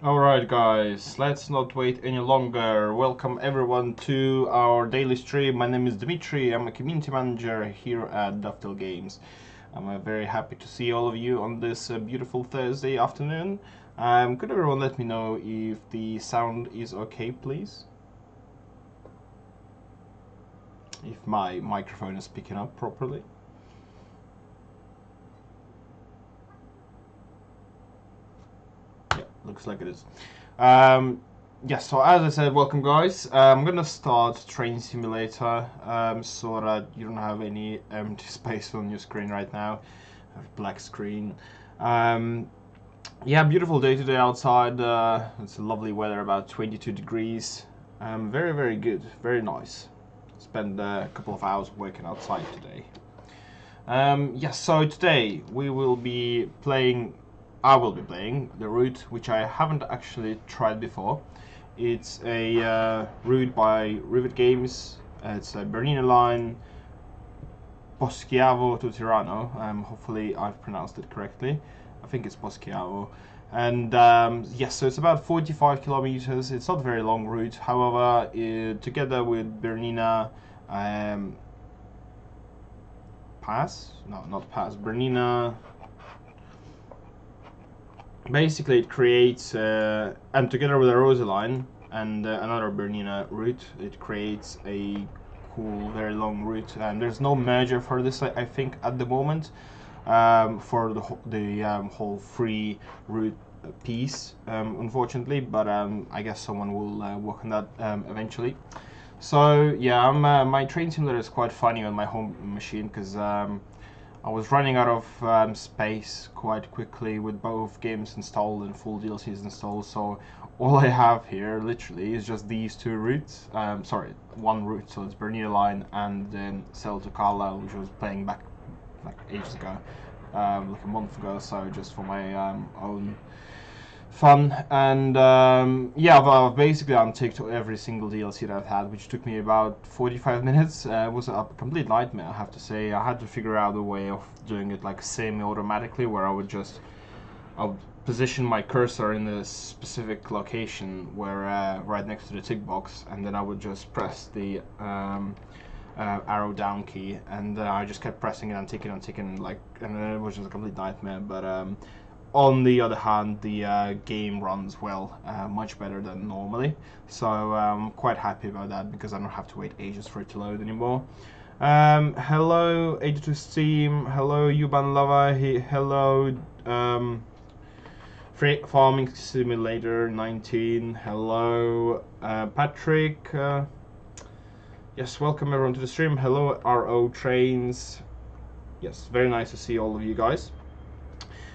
Alright guys, let's not wait any longer. Welcome everyone to our daily stream. My name is Dmitri, I'm a community manager here at Dovetail Games. I'm very happy to see all of you on this beautiful Thursday afternoon. Could everyone let me know if the sound is okay, please? If my microphone is picking up properly. Yeah, looks like it is. Yes, so as I said, welcome guys. I'm gonna start Train Simulator so that you don't have any empty space on your screen right now. Black screen. Yeah, beautiful day today outside. It's a lovely weather, about 22 degrees. Very, very good, very nice. Spent a couple of hours working outside today. Yes, so today we will be playing. I will be playing the route which I haven't actually tried before. It's a route by Rivet Games. It's a Bernina line, Poschiavo to Tirano. Hopefully I've pronounced it correctly. I think it's Poschiavo. And yes, so it's about 45 kilometers. It's not a very long route. However, together with Bernina Pass? No, not Pass. Bernina. Basically, it creates, and together with a Rosa line and another Bernina route, it creates a cool, very long route. And there's no merger for this, I think, at the moment, for the whole free route piece, unfortunately. But I guess someone will work on that eventually. So yeah, my train simulator is quite funny on my home machine because I was running out of space quite quickly with both games installed and full DLCs installed, so all I have here literally is just these two routes. Sorry, one route, so it's Bernina Line and then Cell to Carlisle, which I was playing back like ages ago, like a month ago, so just for my own fun. And yeah, I've basically unticked every single DLC that I've had, which took me about 45 minutes. It was a complete nightmare, I have to say. I had to figure out a way of doing it like semi-automatically, where I would position my cursor in a specific location where right next to the tick box, and then I would just press the arrow down key, and I just kept pressing it and ticking, like, and it was just a complete nightmare. But on the other hand, the game runs well, much better than normally, so I'm quite happy about that because I don't have to wait ages for it to load anymore. Hello 82 Steam, hello Yuban Lava, hello Farming Simulator 19, hello Patrick, yes, welcome everyone to the stream, hello RO Trains, yes, very nice to see all of you guys.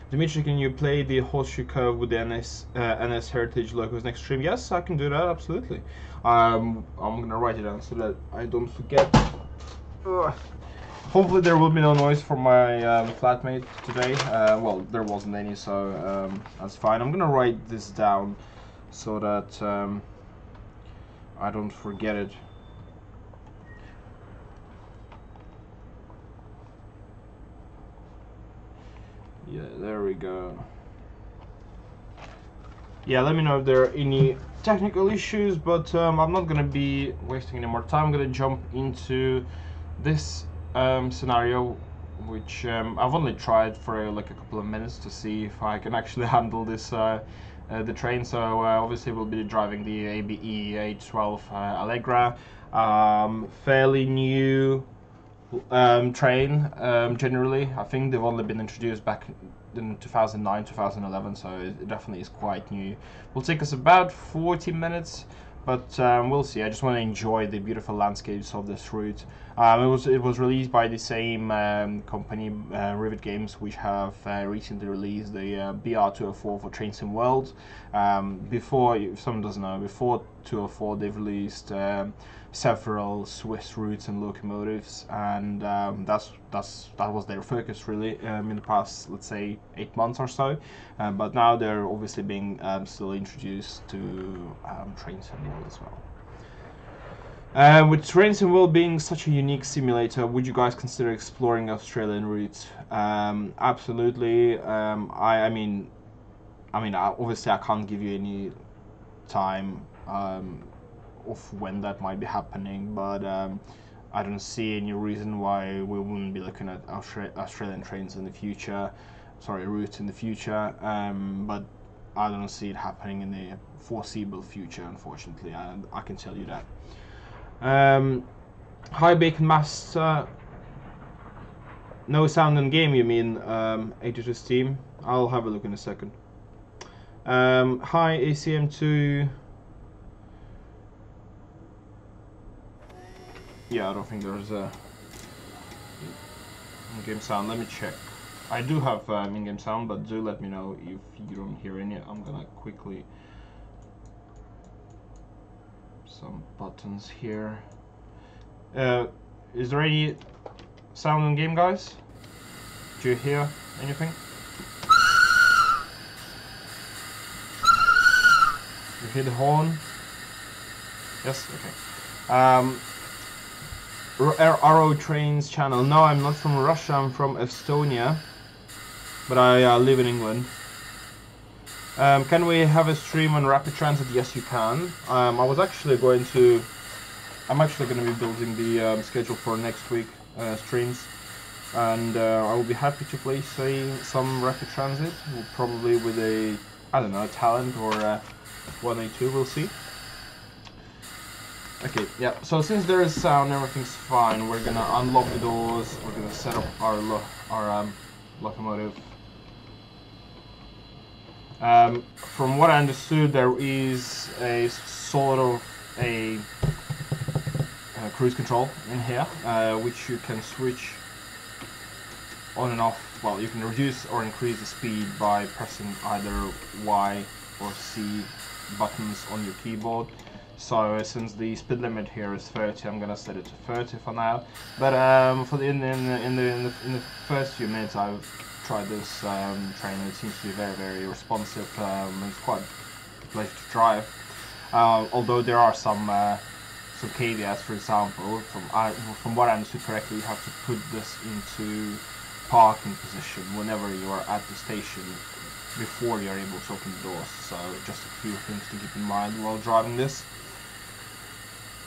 Dmitri, can you play the horseshoe curve with the NS Heritage logos next stream? Yes, I can do that, absolutely. I'm gonna write it down so that I don't forget. Hopefully there will be no noise from my flatmate today. Well, there wasn't any, so that's fine. I'm gonna write this down so that I don't forget it. Yeah, there we go. Yeah, let me know if there are any technical issues, but I'm not gonna be wasting any more time. I'm gonna jump into this scenario, which I've only tried for like a couple of minutes to see if I can actually handle this the train. So obviously we'll be driving the ABE 812 Allegra, fairly new train. Generally, I think they've only been introduced back in 2009, 2011, so it definitely is quite new. Will take us about 40 minutes, but we'll see. I just want to enjoy the beautiful landscapes of this route. It was released by the same company, Rivet Games, which have recently released the BR204 for Train Sim World. Before, if someone doesn't know, before 204 they've released several Swiss routes and locomotives, and that was their focus really in the past, let's say, 8 months or so. But now they're obviously being still introduced to Train Sim World as well. With Train Sim World being such a unique simulator, would you guys consider exploring Australian routes? Absolutely. I mean, I mean, obviously I can't give you any time of when that might be happening, but I don't see any reason why we wouldn't be looking at Australian trains in the future, sorry, routes in the future, but I don't see it happening in the foreseeable future, unfortunately, I can tell you that. Hi Bacon Master, no sound in game you mean, 82 Steam? I'll have a look in a second. Hi ACM2. Yeah, I don't think there's a in-game sound. Let me check. I do have in-game sound, but do let me know if you don't hear any. I'm gonna quickly some buttons here. Is there any sound in game, guys? Do you hear anything? You hear the horn? Yes. Okay. Arrow Trains channel. No, I'm not from Russia. I'm from Estonia, but I live in England. Can we have a stream on rapid transit? Yes, you can. I'm actually going to be building the schedule for next week streams, and I will be happy to play some rapid transit, probably with a, I don't know, a talent or a 1A2. We'll see. Okay, yeah, so since there is sound, everything's fine. We're gonna unlock the doors, we're gonna set up our locomotive. From what I understood, there is a sort of a cruise control in here, which you can switch on and off. Well, you can reduce or increase the speed by pressing either Y or C buttons on your keyboard. So since the speed limit here is 30, I'm gonna set it to 30 for now. But for in the first few minutes I've tried this train, and it seems to be very, very responsive. It's quite a pleasure to drive. Although there are some caveats. For example, from what I understood correctly, you have to put this into parking position whenever you are at the station before you're able to open the doors. So just a few things to keep in mind while driving this.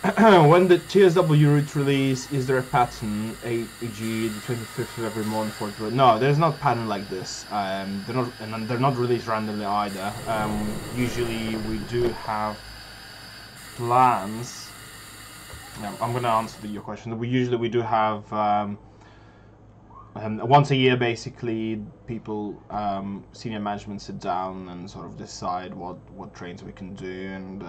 When the TSW route release, is there a pattern, e.g. the 25th of every month for it? No, there's not a pattern like this. They're not released randomly either. Usually we do have plans. Yeah, I'm gonna answer your question. We do have once a year, basically, people, senior management sit down and sort of decide what trains we can do and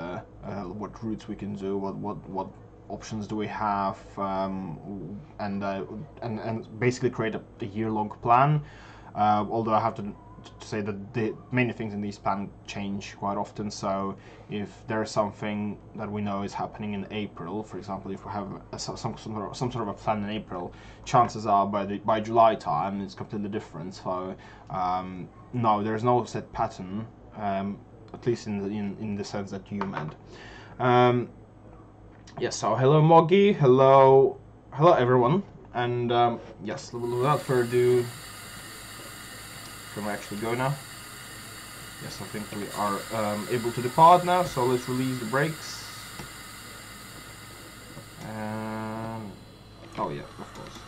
what routes we can do, what options do we have, and basically create a year-long plan. Although I have to say that the many things in these plans change quite often. So if there is something that we know is happening in April, for example, if we have some sort of a plan in April, chances are by July time it's completely different. So no, there's no set pattern, at least in the sense that you meant. Yes. So hello Moggy, hello everyone, and yes, without further ado. Can we actually go now? Yes, I think we are able to depart now, so let's release the brakes. And oh yeah, of course.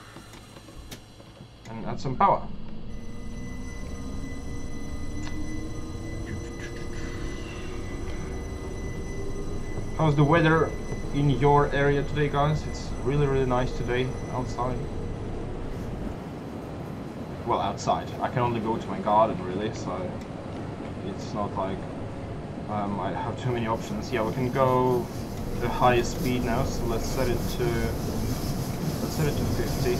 And add some power. How's the weather in your area today, guys? It's really, really nice today outside. Well, outside. I can only go to my garden, really, so it's not like I have too many options. Yeah, we can go the highest speed now, so let's set it to 50.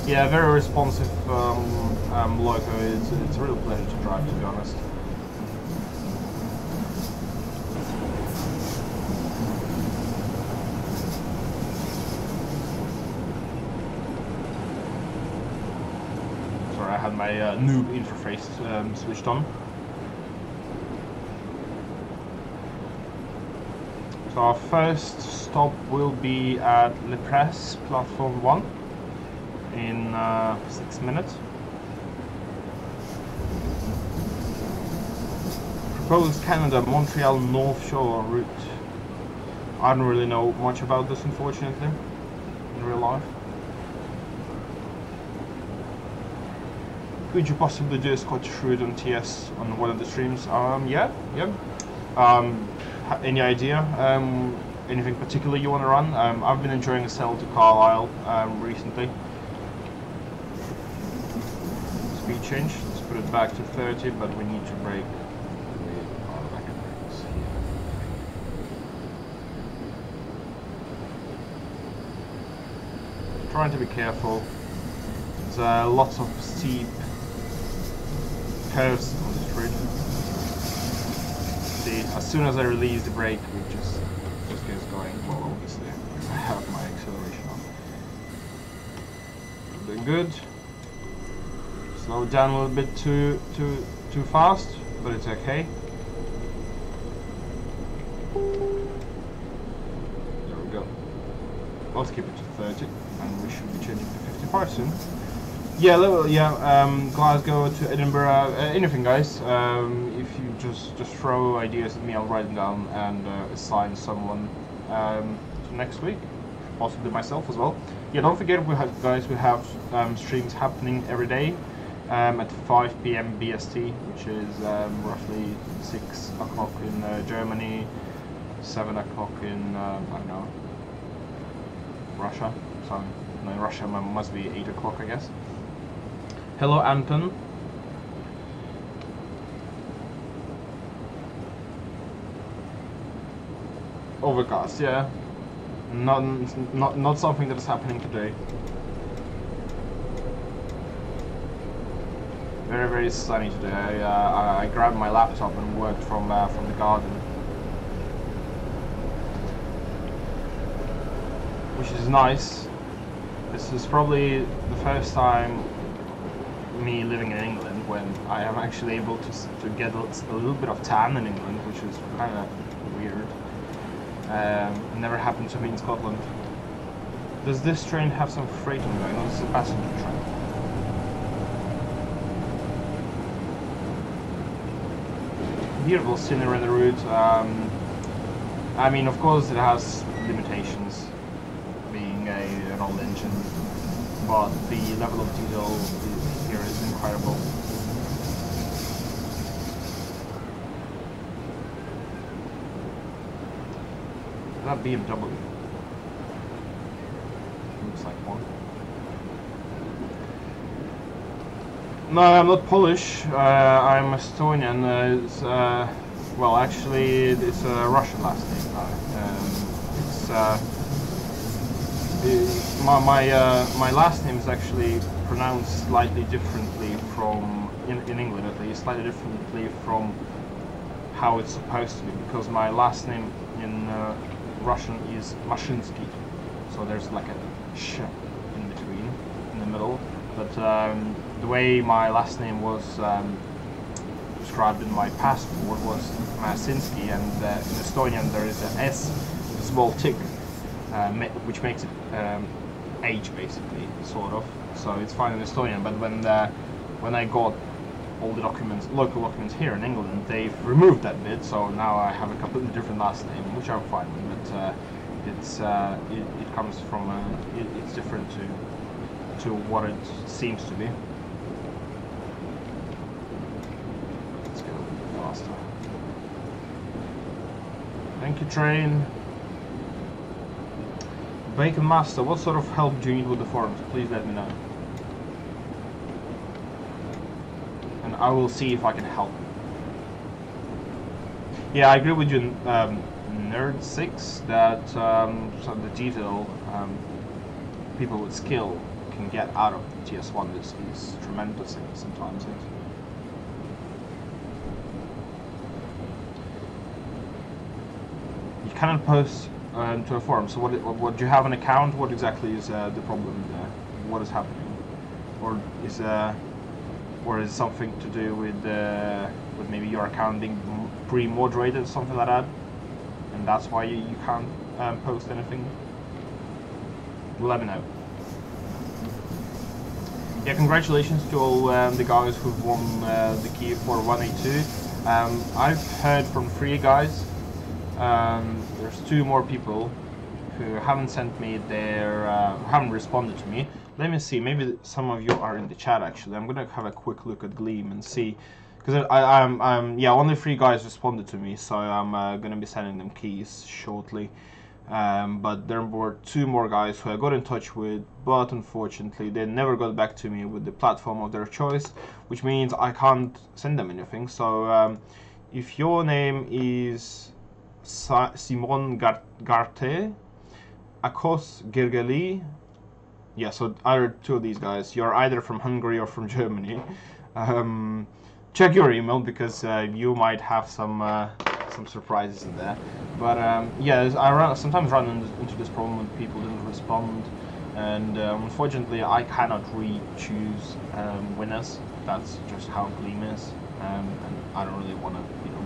Yeah, very responsive loco. It's a real pleasure to drive, to be honest. I had my noob interface switched on. So our first stop will be at Le Presse, platform 1, in 6 minutes. Province Canada, Montreal North Shore route. I don't really know much about this, unfortunately, in real life. Could you possibly do a Scottish route on TS on one of the streams? Yeah. Any idea? Anything particular you want to run? I've been enjoying a sail to Carlisle recently. Speed change. Let's put it back to 30, but we need to brake. Trying to be careful. There's lots of steep curves on this bridge. See, as soon as I release the brake, it just gets going. Well, obviously, I have my acceleration on. Doing good. Slow it down a little bit too fast, but it's okay. There we go. Let's keep it to 30. And we should be changing to 55 soon. Yeah, Glasgow to Edinburgh, anything, guys. If you just throw ideas at me, I'll write them down and assign someone to next week, possibly myself as well. Yeah, don't forget, we have streams happening every day at 5 p.m. BST, which is roughly 6 o'clock in Germany, 7 o'clock in I don't know, Russia. So in Russia must be 8 o'clock, I guess. Hello, Anton. Overcast, yeah. Not something that is happening today. Very, very sunny today. I grabbed my laptop and worked from the garden, which is nice. This is probably the first time me living in England when I am actually able to get a little bit of tan in England, which is kind of weird. It never happened to me in Scotland. Does this train have some freight on going? No, this is a passenger train. Beautiful scenery on the route. I mean, of course, it has limitations, being an old engine, but the level of detail here is incredible. That BMW looks like one. No, I'm not Polish. I'm Estonian. Well, actually, it's a Russian last name. My last name is actually pronounced slightly differently from in England, at least, slightly differently from how it's supposed to be, because my last name in Russian is Mashinsky, so there's like a sh in between, in the middle. But the way my last name was described in my passport was Masinsky, and in Estonian there is an S, a small tick, which makes it H basically, sort of. So it's fine in Estonian, but when I got all the documents, local documents here in England, they've removed that bit, so now I have a completely different last name, which I'm fine with. But it comes from it's different to what it seems to be. Let's go a little bit faster. Thank you, train. Bacon Master, what sort of help do you need with the forums? Please let me know, and I will see if I can help. Yeah, I agree with you, Nerd6, that some of the detail people with skill can get out of the TS1 is tremendous sometimes. You cannot post to a forum. So what do you have an account? What exactly is the problem there? What is happening? Or is something to do with maybe your account being pre-moderated or something like that, and that's why you can't post anything? Let me know. Yeah, congratulations to all the guys who've won the key for 182. I've heard from 3 guys. There's 2 more people who haven't sent me their, haven't responded to me. Let me see, maybe some of you are in the chat actually. I'm gonna have a quick look at Gleam and see, because yeah, only 3 guys responded to me, so I'm gonna be sending them keys shortly. But there were 2 more guys who I got in touch with, but unfortunately they never got back to me with the platform of their choice, which means I can't send them anything. So if your name is Simon Garte, Akos Gergely, yeah, so either 2 of these guys, you're either from Hungary or from Germany. Check your email, because you might have some surprises in there. But yeah, I sometimes run into this problem when people didn't respond, and unfortunately I cannot re-choose winners. That's just how Gleam is, and I don't really want to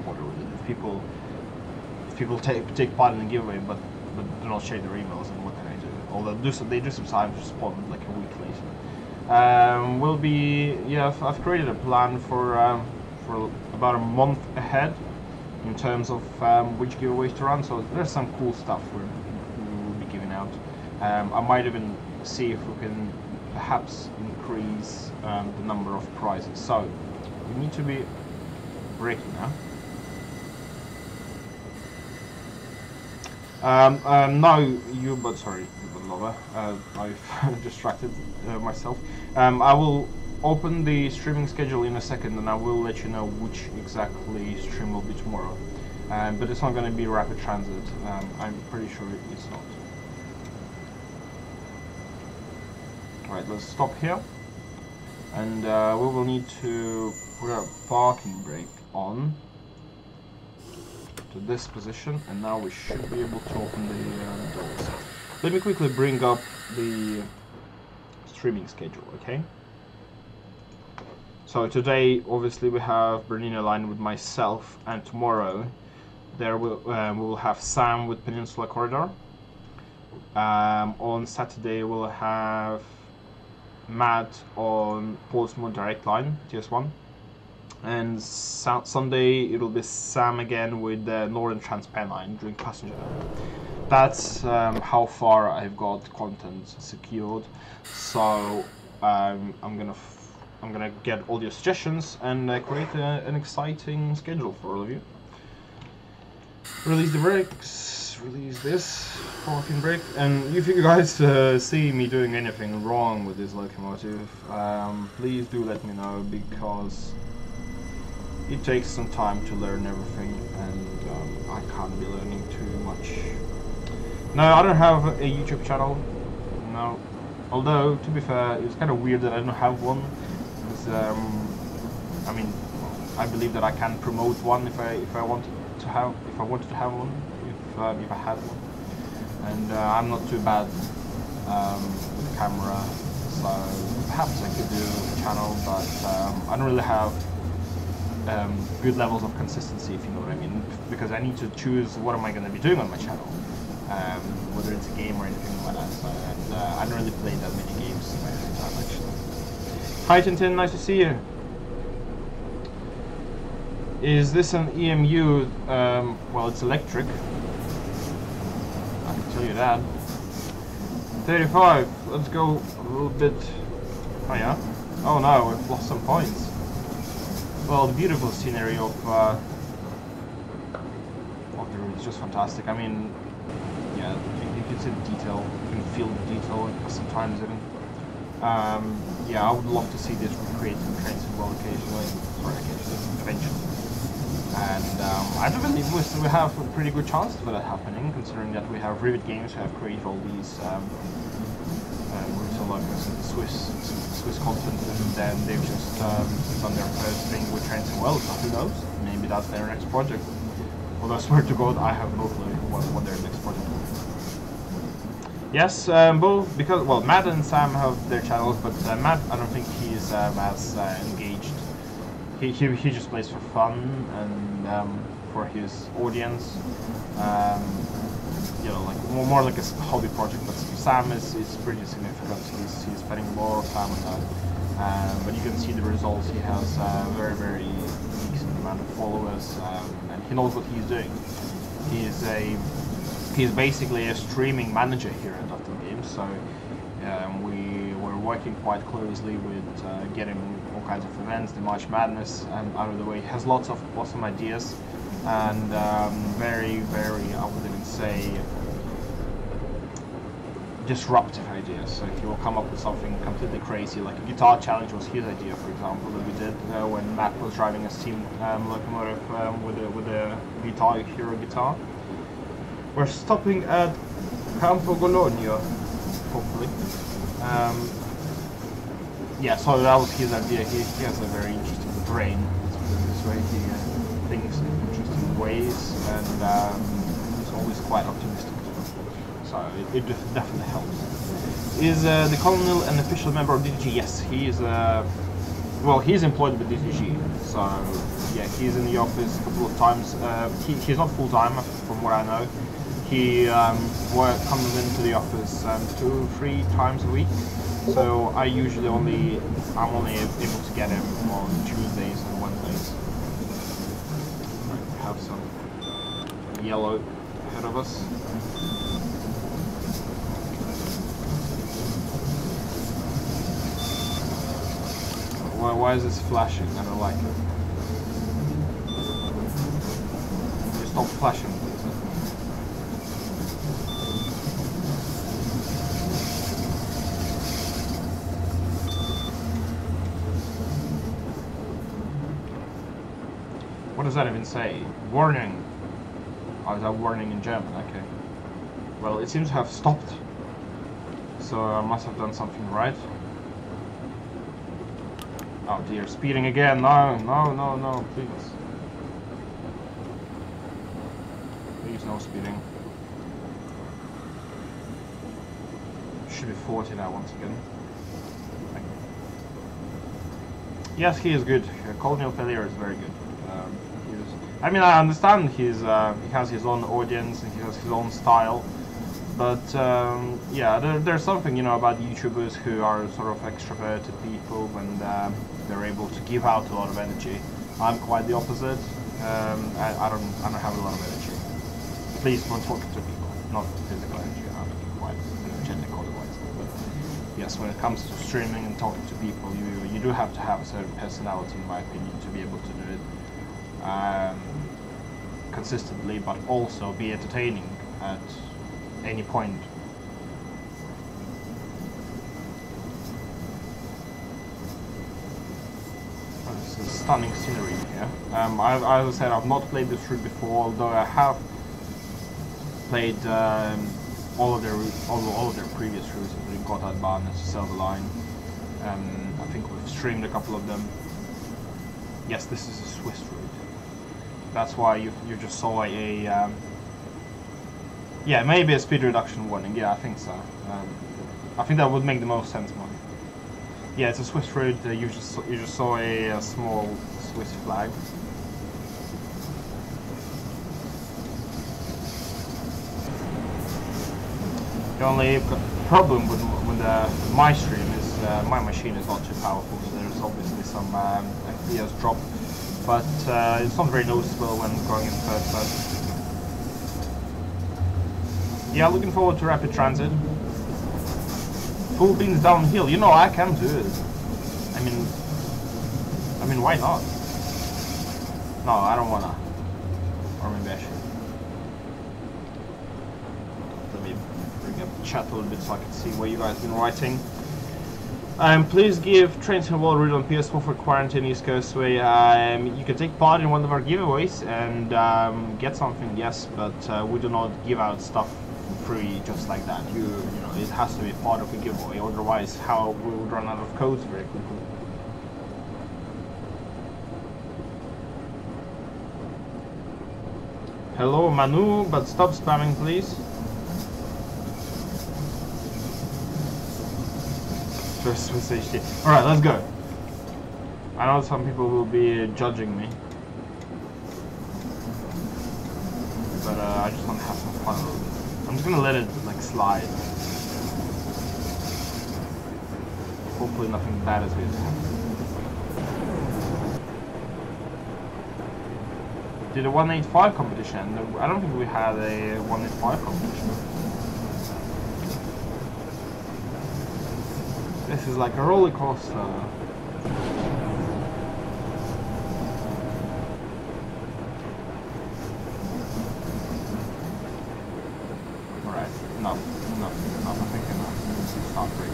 bother with it. If people take part in the giveaway but do not share their emails, and what can I do? Although they do sometimes respond like a week later. Will be, yeah, I've created a plan for about a month ahead in terms of which giveaways to run. So there's some cool stuff we will be giving out. I might even see if we can perhaps increase the number of prizes. So we need to be breaking now. No, sorry, lover. I've distracted myself. I will open the streaming schedule in a second, and I will let you know which exactly stream will be tomorrow. But it's not going to be rapid transit. I'm pretty sure it's not. Alright, let's stop here. And we will need to put our parking brake on to this position, and now we should be able to open the doors. Let me quickly bring up the streaming schedule, okay? So today, obviously, we have Bernina line with myself, and tomorrow there we will have Sam with Peninsula Corridor. On Saturday we'll have Matt on Portsmouth Direct Line, TS1. And Sunday it'll be Sam again with the Northern Transpennine during passenger. That's how far I've got content secured. So I'm gonna get all your suggestions and create an exciting schedule for all of you. Release the brakes, release this parking brake, and if you guys see me doing anything wrong with this locomotive, please do let me know, because it takes some time to learn everything, and I can't be learning too much. No, I don't have a YouTube channel, no. Although, to be fair, it's kind of weird that I don't have one, because, I mean, I believe that I can promote one if I wanted to have one, if I had one. And I'm not too bad with the camera, so perhaps I could do a channel, but I don't really have good levels of consistency, if you know what I mean, because I need to choose what am I going to be doing on my channel, whether it's a game or anything like that. So, and I don't really play that many games in my free time, actually. Hi Tintin, nice to see you. Is this an EMU? Well, it's electric, I can tell you that. 35, let's go a little bit. Oh yeah? Oh no, we've lost some points. Well, the beautiful scenery of the route is just fantastic. I mean, yeah, you can see the detail, you can feel the detail sometimes even. Yeah, I would love to see this recreated in trains as well occasionally, eventually. And I do believe we have a pretty good chance for that happening, considering that we have Rivet Games who have created all these routes along Swiss content, and then they've just done their first thing with trains and well, so who knows? Maybe that's their next project. Although I swear to God, I have no clue what their next project will be. Yes, both, because, well, Matt and Sam have their channels, but Matt, I don't think he's as engaged. He just plays for fun and for his audience, you know, like more like a hobby project. But Sam is pretty significant. He's spending a lot of time on that, but you can see the results. He has a very decent amount amount of followers, and he knows what he's doing. He's basically a streaming manager here at Dr. Games, so we're working quite closely with getting all kinds of events, the March Madness out of the way. He has lots of awesome ideas and very, I would even say, disruptive ideas. So he will come up with something completely crazy, like a guitar challenge was his idea, for example, that we did when Matt was driving a steam locomotive with a Guitar Hero guitar. We're stopping at Campo Gologno, hopefully. Yeah, so that was his idea. He has a very interesting brain, let's put it this way. He thinks in interesting ways, and he's always quite optimistic. So it definitely helps. Is the Colonel an official member of DTG? Yes, he is. Well, he's employed with DTG, so yeah, he's in the office a couple of times. He's not full time, from what I know. He comes into the office 2-3 times a week. So I'm only able to get him on Tuesdays and Wednesdays. Right, we have some yellow ahead of us. Why is this flashing? I don't like it. Can you stop flashing, please? What does that even say? Warning! Oh, is that warning in German? Okay. Well, it seems to have stopped. So I must have done something right. Oh dear, speeding again. No, please. Please, no speeding. Should be 40 now once again. Yes, he is good. Colonial Failure is very good. I mean, I understand he has his own audience and he has his own style, but yeah, there's something, you know, about YouTubers who are sort of extroverted people and they're able to give out a lot of energy. I'm quite the opposite. I don't have a lot of energy. At least when talking to people, not physical energy. I'm quite energetic otherwise. But yes, when it comes to streaming and talking to people, you do have to have a certain personality, in my opinion, to be able to do it consistently, but also be entertaining at any point. Oh, this is stunning scenery here. As I said, I've not played this route before, although I have played all of their previous routes, including Gotthardbahn and Selva Line. I think we've streamed a couple of them. Yes, this is a Swiss route. That's why you just saw a yeah, maybe a speed reduction warning. Yeah, I think so. I think that would make the most sense, man. Yeah, it's a Swiss route. You just saw a small Swiss flag. The only problem with my stream is my machine is not too powerful, so there's obviously some FPS drop, but it's not very noticeable when going in third person. Yeah, looking forward to rapid transit. Full beans downhill. You know, I can do it. I mean, why not? No, I don't wanna. Or maybe I should. Let me bring up the chat a little bit so I can see what you guys have been writing. Please give Trains in Wall Route on PS4 for Quarantine East Coast Way. You can take part in one of our giveaways and get something, yes, but we do not give out stuff free just like that. You know, it has to be part of a giveaway, otherwise how we would run out of codes very quickly. Hello Manu, but stop spamming please. First Swiss HD. Alright, let's go. I know some people will be judging me, but I just want to have some fun with it. I'm just gonna let it like slide. Hopefully nothing bad is going to happen. did a 185 competition. I don't think we had a 185 competition. This is like a roller coaster. Alright, no, I think enough. It's not great.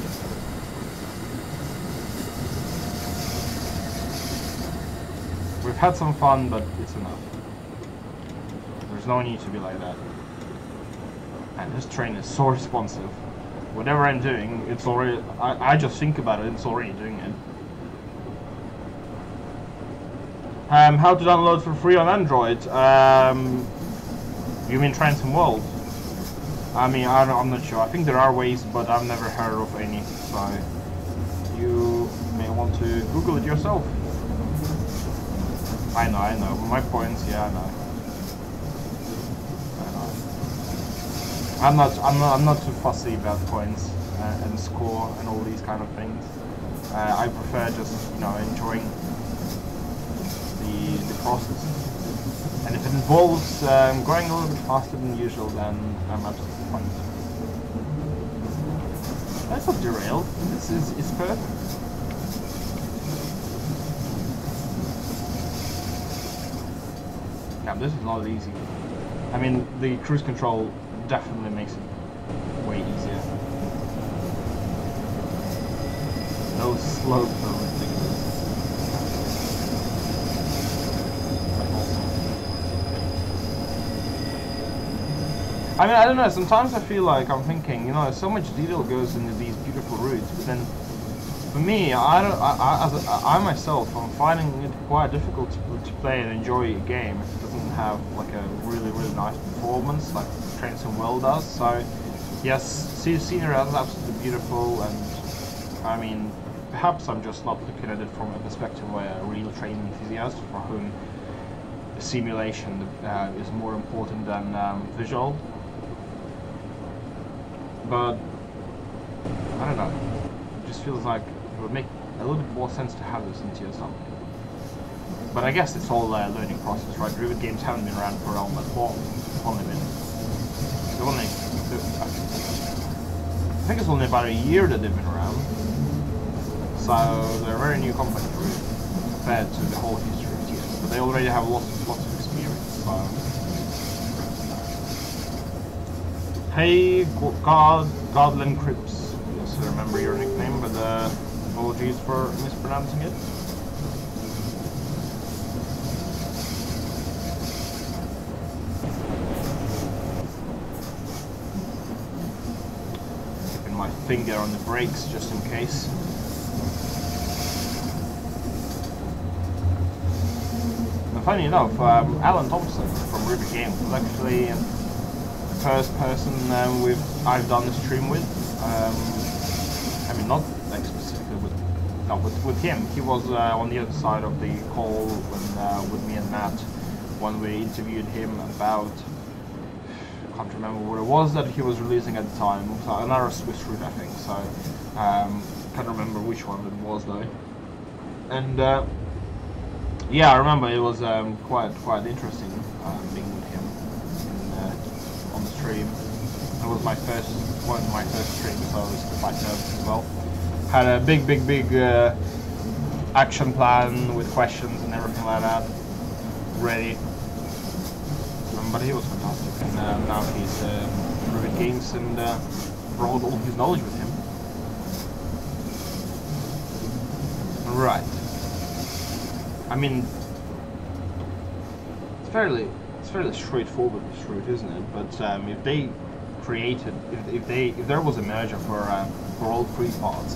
We've had some fun, but it's enough. There's no need to be like that. And this train is so responsive. Whatever I'm doing, it's already... I just think about it, it's already doing it. How to download for free on Android? You mean Transform World? I mean, I'm not sure. I think there are ways, but I've never heard of any. So, you may want to Google it yourself. I know. My points, yeah, I know. I'm not too fussy about points and score and all these kind of things. I prefer just, you know, enjoying the process. And if it involves going a little bit faster than usual, then I'm absolutely fine. That's not derailed. This is perfect. Yeah, this is not easy. I mean, the cruise control definitely makes it way easier. Those slopes are ridiculous. I mean, I don't know, sometimes I feel like I'm thinking, you know, so much detail goes into these beautiful routes, but then for me, I myself, I'm finding it quite difficult to play and enjoy a game if it doesn't have like a really nice performance like Transform World does. So yes, scenery is absolutely beautiful, and I mean, perhaps I'm just not looking at it from a perspective of a real train enthusiast for whom simulation is more important than visual. But I don't know, it just feels like it would make a little bit more sense to have this in tier something. But I guess it's all a learning process, right? Rivet games haven't been around for almost only been. I think it's only about a year that they've been around. So they're a very new company really, compared to the whole history of tiers. But they already have lots of experience. So. Hey, Godland Crips. Yes, I remember your nickname, but apologies for mispronouncing it. Keeping my finger on the brakes just in case. And funny enough, Alan Thompson from Ruby Games was actually first person I've done a stream with. I mean, not like specifically with him. He was on the other side of the call when with me and Matt when we interviewed him about, I can't remember what it was that he was releasing at the time. So another Swiss route, I think. So can't remember which one it was though. And yeah, I remember it was quite interesting being with him on the stream. It was one of my first streams, so I was quite nervous as well. Had a big action plan with questions and everything like that ready. But he was fantastic, and now he's Ruby Games and brought all his knowledge with him. Right. I mean, it's fairly straightforward, this route, isn't it? But if they created, if there was a merger for all three parts,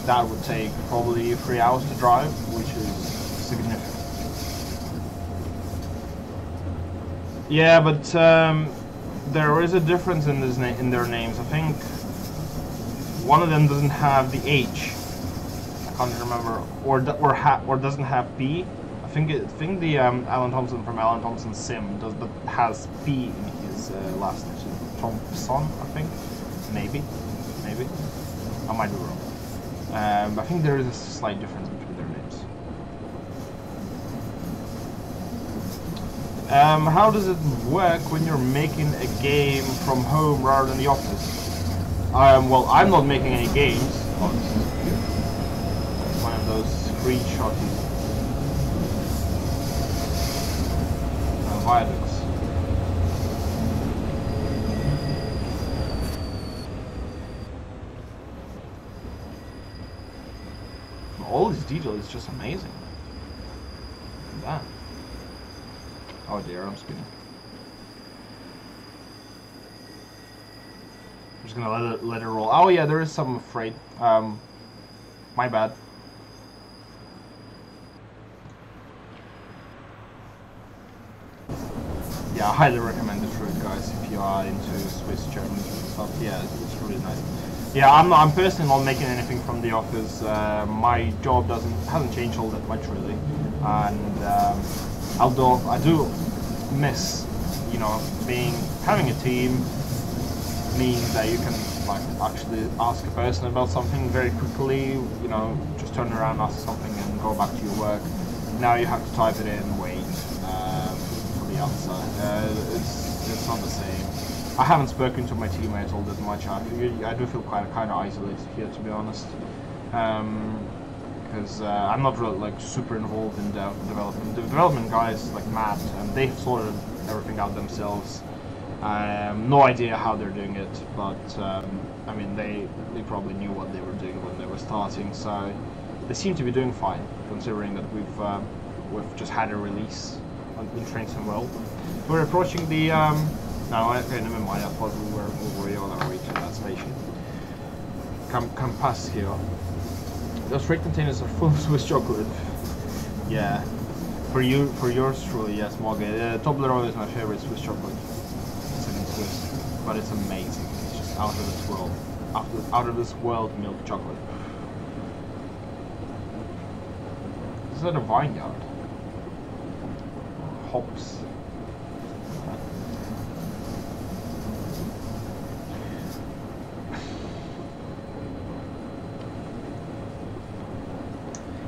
that would take probably 3 hours to drive, which is significant. Yeah, but there is a difference in their names. I think one of them doesn't have the H. I can't remember, or doesn't have B. I think the Alan Thompson from Alan Thompson Sim does, but has P in his last name. Thompson, I think. Maybe. I might be wrong. I think there is a slight difference between their names. How does it work when you're making a game from home rather than the office? Well, I'm not making any games. Oh, this is good. One of those screenshots. Viaducts. All this detail is just amazing. Look at that. Oh dear, I'm spinning. I'm just gonna let it roll. Oh yeah, there is some freight. My bad. Yeah, I highly recommend this route, guys, if you are into Swiss, German stuff. Yeah, it's really nice. Yeah, I'm personally not making anything from the office. My job hasn't changed all that much really, and although I do miss, you know, having a team means that you can like actually ask a person about something very quickly. You know, just turn around, ask something, and go back to your work. Now you have to type it in, wait for the answer. It's not the same. I haven't spoken to my teammates all that much. I do feel kind of isolated here, to be honest, because I'm not really like super involved in development. The development guys like Matt, and they've sorted everything out themselves. No idea how they're doing it, but I mean they probably knew what they were doing when they were starting, so they seem to be doing fine, considering that we've just had a release in Trains and World. We're approaching the no, okay, never mind. I thought we were already on our way to that station. Campascio. Those freight containers are full of Swiss chocolate. Yeah, for yours truly, yes, Morgan. Toblerone is my favorite Swiss chocolate. It's in Swiss, but it's amazing. It's just out of this world, out of this world milk chocolate. Is that a vineyard? Hops.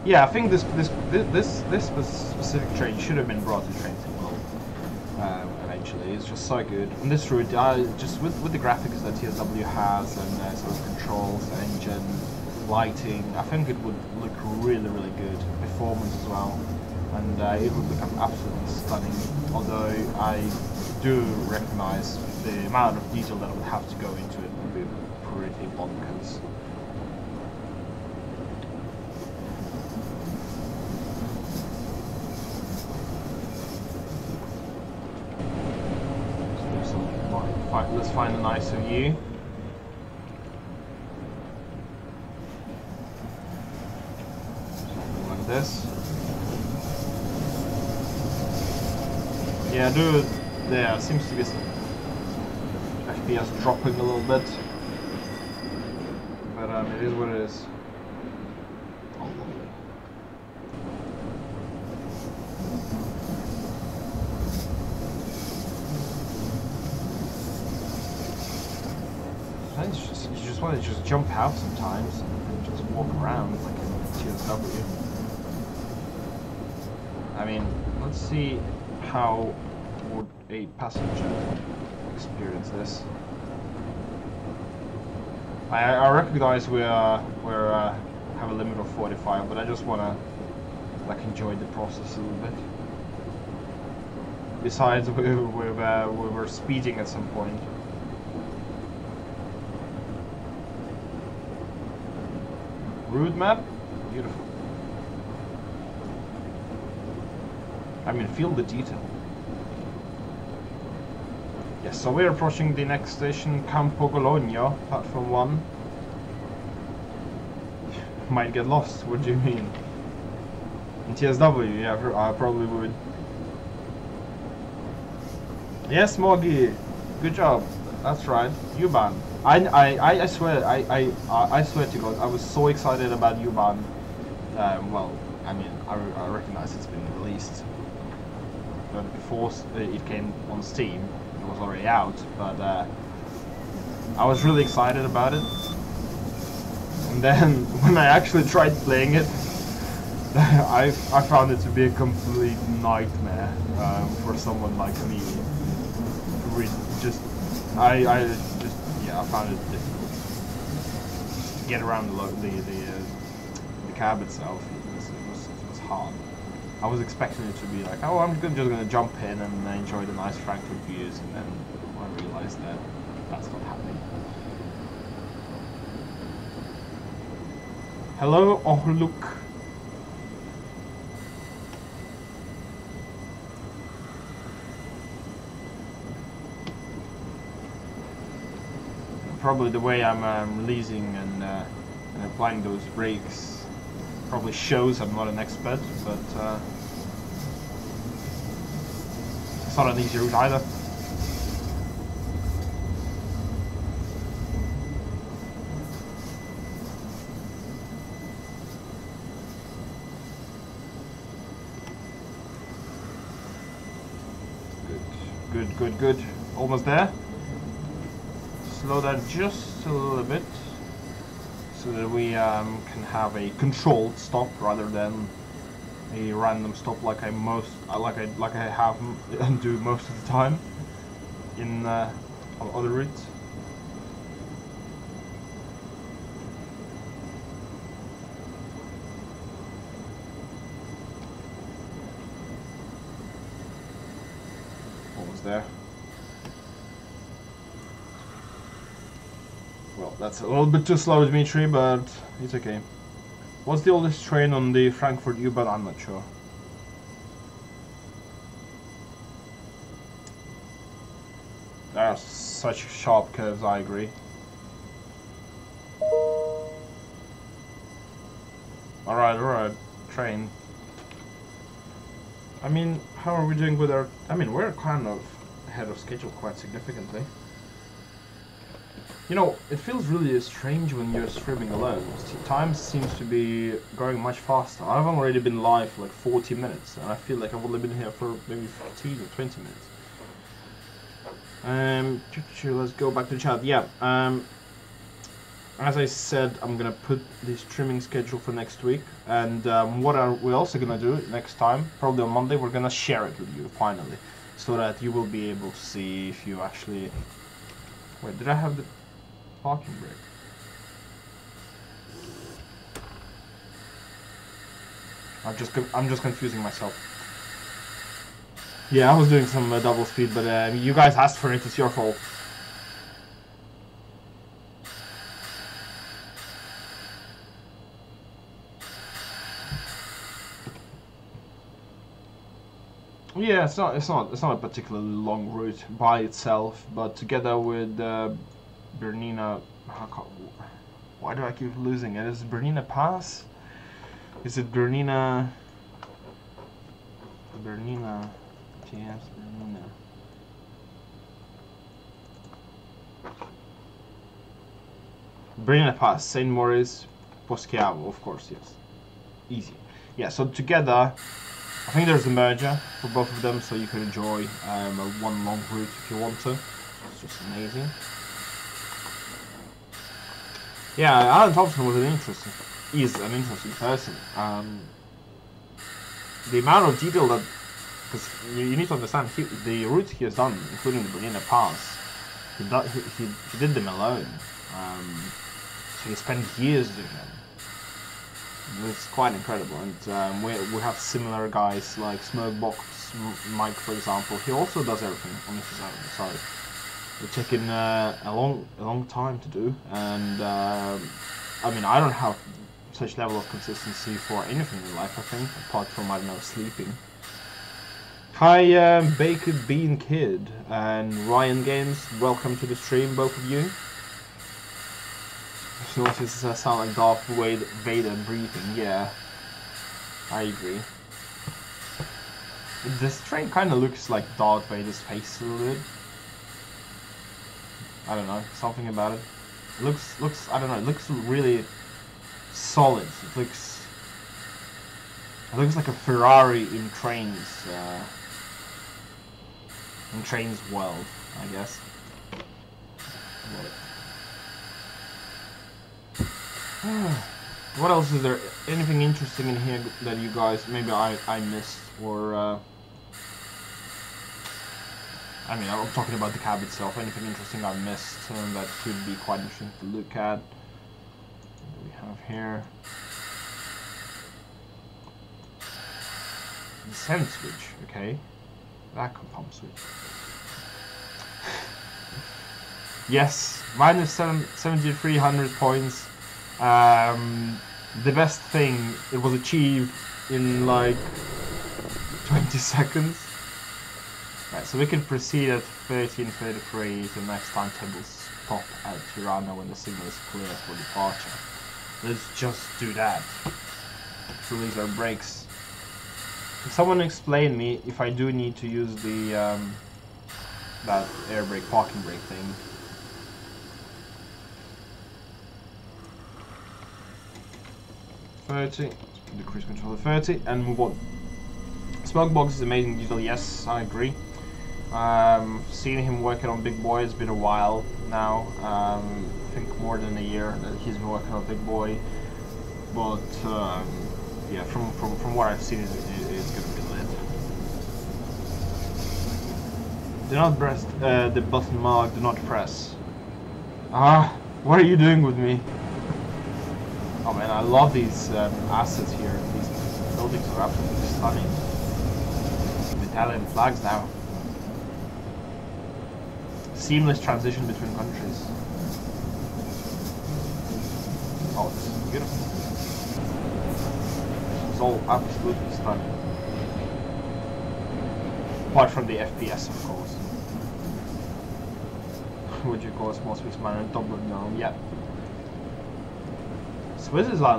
Yeah, I think this specific train should have been brought to Trains and World eventually. It's just so good. And this route, just with the graphics that TSW has and sort of controls, engine, lighting, I think it would look really good. Performance as well, and it would become absolutely stunning. Although I do recognize the amount of detail that would have to go into it would be pretty bonkers. Let's find a nicer view. Something like this. Yeah, dude, there seems to be some FPS dropping a little bit. But it is what it is. You just want to just jump out sometimes and just walk around like in TSW. I mean, let's see how would a passenger experience this. I recognize we have a limit of 45, but I just want to like enjoy the process a little bit. Besides, we were speeding at some point. Route map, beautiful. I mean, feel the detail. Yes, so we're approaching the next station, Campo Gologno, platform 1. Might get lost, what do you mean? In TSW, yeah, I probably would. Yes, Mogi, good job. That's right, U-Bahn. I swear, I swear to God, I was so excited about U-Bahn. Well, I mean, I recognize it's been released, but before it came on Steam, it was already out. But I was really excited about it, and then when I actually tried playing it, I found it to be a complete nightmare for someone like me. We just I just yeah I found it difficult to get around the cab itself. It was hard. I was expecting it to be like, oh, I'm just gonna jump in and enjoy the nice Frankfurt views, and then I realized that that's not happening. Hello, oh look. Probably the way I'm releasing and applying those brakes probably shows I'm not an expert, but it's not an easy route either. Good. Almost there. Slow down just a little bit, so that we can have a controlled stop rather than a random stop like I have and do most of the time in on other routes. Almost there. Well, that's a little bit too slow, Dmitri, but it's okay. What's the oldest train on the Frankfurt U-Bahn? I'm not sure. There are such sharp curves, I agree. Alright, train. I mean, how are we doing with our... I mean, we're kind of ahead of schedule quite significantly. You know, it feels really strange when you're streaming alone. Time seems to be going much faster. I've already been live for like 40 minutes, and I feel like I've only been here for maybe 15 or 20 minutes. Let's go back to chat. Yeah, as I said, I'm gonna put the streaming schedule for next week, and what are we also gonna do next time, probably on Monday, we're gonna share it with you, finally, so that you will be able to see if you actually... Wait, did I have the... parking brake? I'm just confusing myself. Yeah, I was doing some double speed, but you guys asked for it. It's your fault. Yeah, it's not a particularly long route by itself, but together with Bernina, why do I keep losing it? Is it Bernina Pass? Is it Bernina? Yes, Bernina. Bernina Pass, Saint Moritz, Poschiavo, of course, yes. Easy. Yeah, so together, I think there's a merger for both of them, so you can enjoy one long route if you want to. It's just amazing. Yeah, Alan Thompson is an interesting person. The amount of detail that, because you need to understand, the routes he has done, including the Bernina Pass, he did them alone. So he spent years doing them. It's quite incredible, and we have similar guys like Smokebox Mike, for example. He also does everything on his own. So it's taken a long time to do, and I mean, I don't have such level of consistency for anything in life, I think, apart from, I don't know, sleeping. Hi, Baked Bean Kid and Ryan Games, welcome to the stream, both of you. Noises sound like Darth Vader breathing. Yeah, I agree. This train kind of looks like Darth Vader's face a little bit. I don't know, something about it. It looks I don't know. It looks really solid. It looks like a Ferrari in trains. In trains world, I guess. What else is there? Anything interesting in here that you guys maybe I missed, or I mean, I'm talking about the cab itself. Anything interesting I missed that could be quite interesting to look at? What do we have here? The send switch, okay. Vacuum pump switch. Yes, minus 7,300 points. The best thing, it was achieved in like 20 seconds. Right, so we can proceed at 13:33 to next timetable stop at Tirana when the signal is clear for departure. Let's just do that. Let's release our brakes. Can someone explain me if I do need to use the that air brake, parking brake thing? Let's put the cruise control at 30 and move on. Smoke box is amazing detail, yes, I agree. Seeing him working on Big Boy, it's been a while now. I think more than a year that he's been working on Big Boy. But yeah, from what I've seen, it's gonna be lit. Do not press the button mark. Do not press. Ah, what are you doing with me? Oh man, I love these assets here. These buildings are absolutely stunning. Some Italian flags now. Seamless transition between countries. Oh, this is beautiful. It's all absolutely stunning. Apart from the FPS, of course. Would you call a small Swiss man on top of no? Yeah.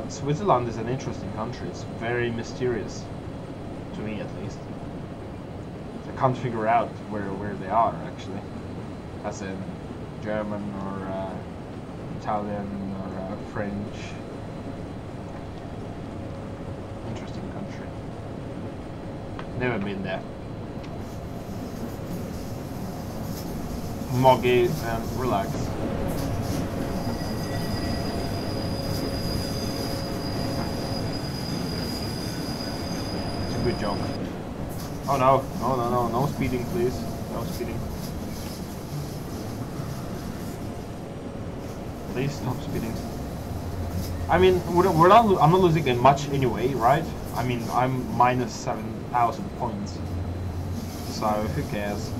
Switzerland is an interesting country. It's very mysterious, to me at least. I can't figure out where they are actually, as in German or Italian or French. Interesting country. Never been there. Moggy and relax. Good job. Oh no, no speeding please. No speeding. Please stop speeding. I mean, I'm not losing much anyway, right? I mean, I'm minus 7,000 points. So, who cares?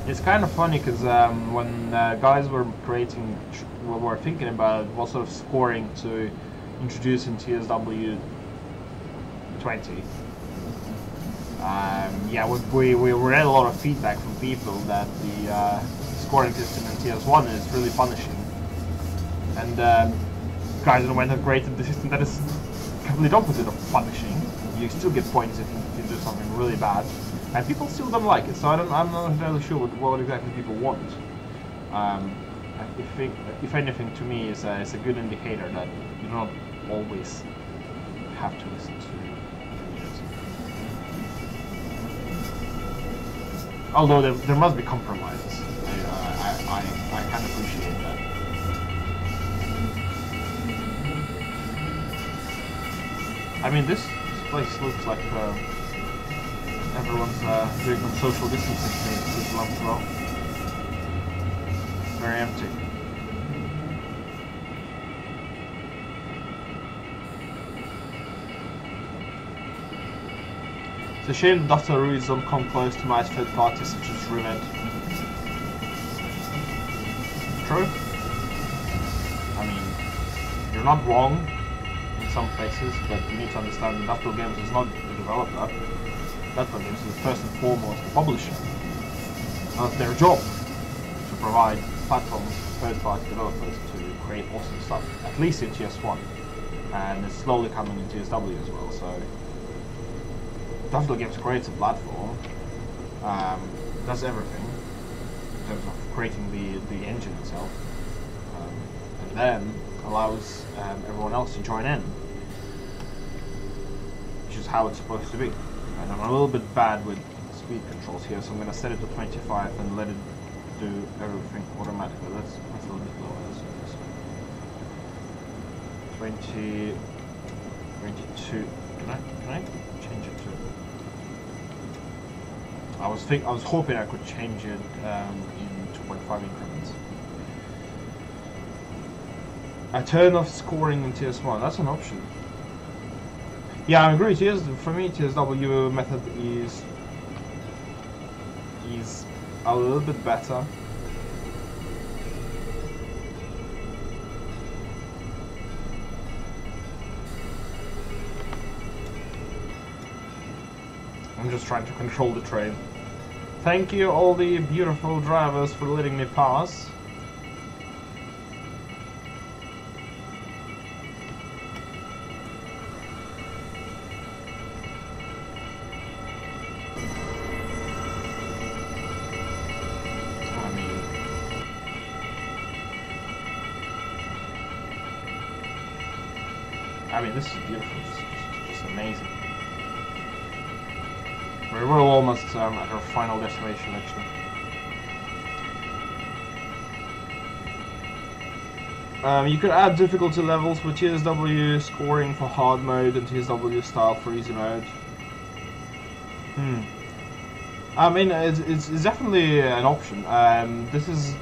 It's kind of funny because when guys were were thinking about what sort of scoring to introduce in TSW 20. Yeah, we read a lot of feedback from people that the scoring system in TS1 is really punishing, and guys went and created the system that is complete opposite of punishing. You still get points if you do something really bad, and people still don't like it. So I'm not entirely sure what exactly people want. If anything, to me, it's a good indicator that you don't always have to listen to music. Although there must be compromises. I can appreciate that. I mean, this place looks like everyone's doing some social distancing things as well. Very empty. It's a shame that Dr. Ruiz don't come close to nice third parties such as Rivet. True. I mean, you're not wrong in some places, but you need to understand Industrial Games is not the developer. Industrial Games is first and foremost the publisher. That's their job, to provide platforms for third-party developers to create awesome stuff, at least in TS1. And it's slowly coming in TSW as well, so Industrial Games creates a platform, does everything in terms of creating the engine itself, and then allows everyone else to join in, which is how it's supposed to be. And I'm a little bit bad with speed controls here, so I'm going to set it to 25 and let it do everything automatically. Let's a little bit lower. Let's do this. 20, 22. Can I change it to? I was hoping I could change it in 2.5 increments. I turn off scoring in TS1. That's an option. Yeah, I agree. For me, TSW method is a little bit better. I'm just trying to control the train. Thank you, all the beautiful drivers, for letting me pass. I mean, this is beautiful. Just amazing. We're almost at our final destination, actually. You could add difficulty levels with TSW scoring for hard mode and TSW style for easy mode. I mean, it's definitely an option. This is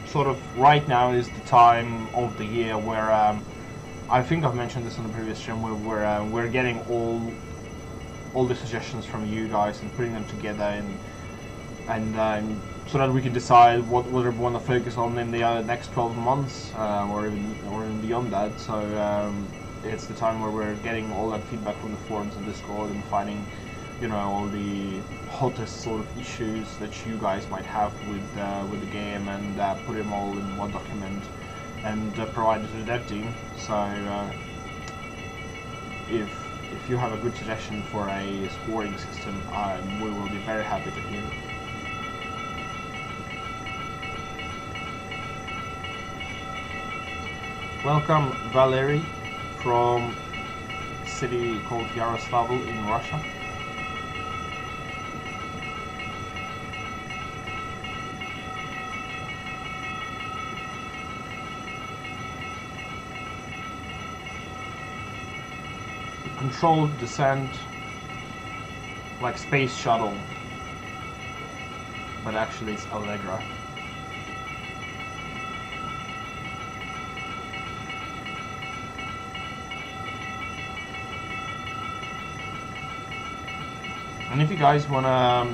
sort of right now is the time of the year where I think I've mentioned this on the previous stream, where we're getting all the suggestions from you guys and putting them together and so that we can decide what we want to focus on in the next 12 months or even beyond that. So it's the time where we're getting all that feedback from the forums and Discord and finding, you know, all the hottest sort of issues that you guys might have with the game and put them all in one document and provide it to the dev team. So if you have a good suggestion for a scoring system, we will be very happy to hear it. Welcome, Valery, from a city called Yaroslavl in Russia. Controlled descent, like Space Shuttle, but actually it's Allegra. And if you guys want to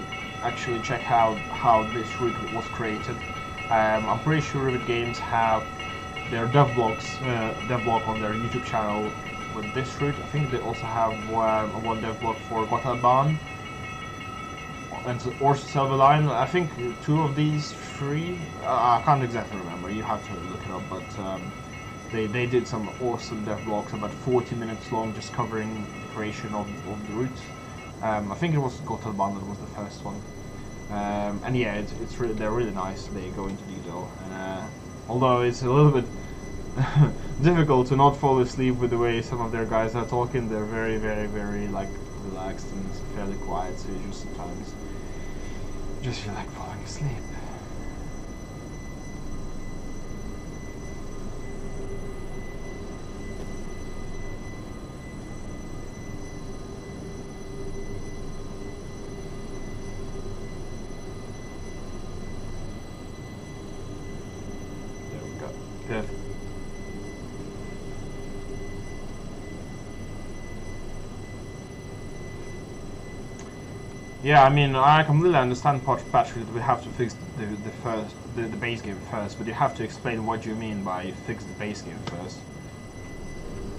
actually check out how this route was created, I'm pretty sure Rivet Games have their dev blog on their YouTube channel with this route. I think they also have one dev blog for Gotthardbahn and also Silver Line. I think two of these three, I can't exactly remember, you have to look it up, but they did some awesome dev blogs, about 40 minutes long, just covering the creation of the route. I think it was Gotthardbahn that was the first one. And yeah, it's really, they're really nice, they go into detail. And, although it's a little bit difficult to not fall asleep with the way some of their guys are talking, they're very, very, very like relaxed and fairly quiet, so you just sometimes just feel like falling asleep. There we go. Perfect. Yeah, I mean, I completely understand Patrick that we have to fix the base game first, but you have to explain what you mean by fix the base game first.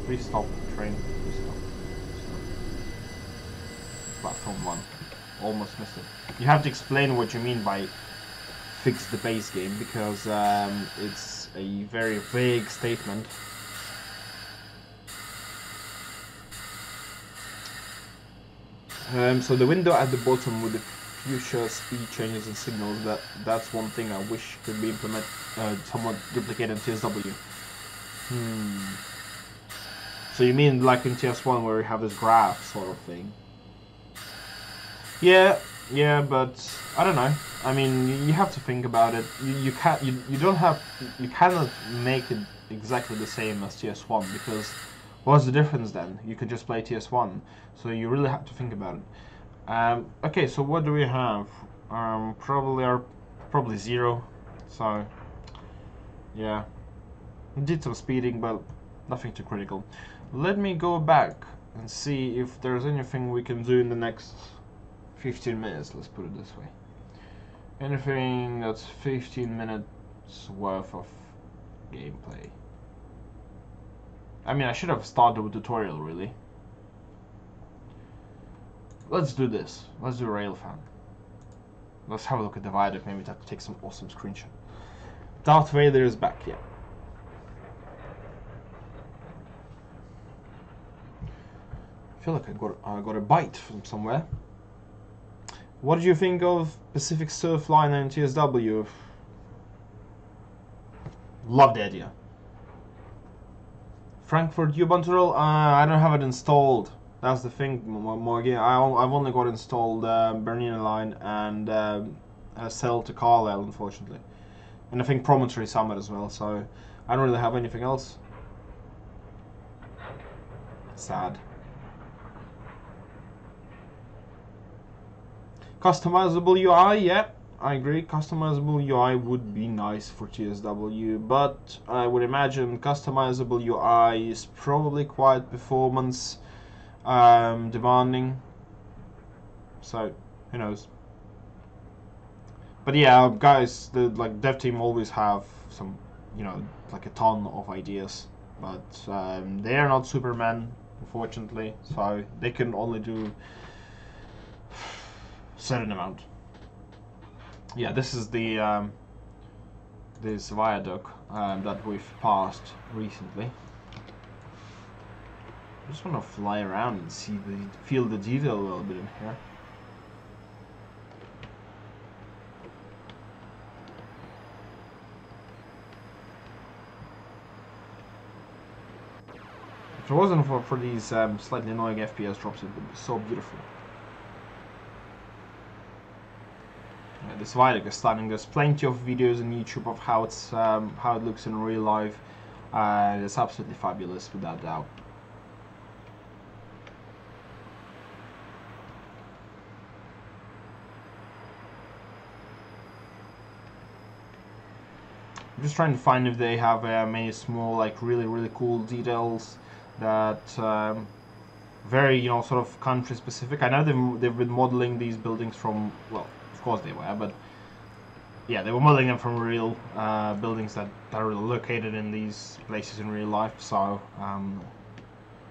Please stop, train. Please stop. Platform 1. Almost missed it. You have to explain what you mean by fix the base game, because it's a very vague statement. So the window at the bottom with the future speed changes and signals, that's one thing I wish could be implemented, somewhat duplicated in TSW. So you mean like in TS1 where you have this graph sort of thing? Yeah, Yeah, but I don't know. I mean, you have to think about it. You can't. You don't have. You cannot make it exactly the same as TS1 because what's the difference then? You could just play TS1. So you really have to think about it. Okay, so what do we have? Probably 0. So yeah, did some speeding, but nothing too critical. Let me go back and see if there's anything we can do in the next 15 minutes, let's put it this way. Anything that's 15 minutes worth of gameplay. I mean, I should have started with tutorial, really. Let's do this. Let's do Railfan. Let's have a look at the viaduct, maybe take some awesome screenshot. Darth Vader is back, yeah. I feel like I got a bite from somewhere. What did you think of Pacific Surfliner and TSW? Love the idea. Frankfurt U-Bahn Tunnel? I don't have it installed. That's the thing, Morgan. I've only got installed Bernina line and Cell to Carlisle, unfortunately. And I think Promontory Summit as well, so I don't really have anything else. Sad. Customizable UI, yeah, I agree. Customizable UI would be nice for TSW, but I would imagine customizable UI is probably quite performance demanding. So who knows? But yeah, guys, the dev team always have some, like a ton of ideas, but they are not Superman, unfortunately. So they can only do certain amount. Yeah, this is the this viaduct that we've passed recently. I just want to fly around and feel the detail a little bit in here. If it wasn't for these slightly annoying FPS drops, it would be so beautiful. Yeah, this viaduct is stunning. There's plenty of videos on YouTube of how it looks in real life. It's absolutely fabulous, without doubt. I'm just trying to find if they have many small, really cool details that very, sort of country specific. I know they've been modeling these buildings from, well, of course they were, but yeah, they were modeling them from real buildings that are located in these places in real life. So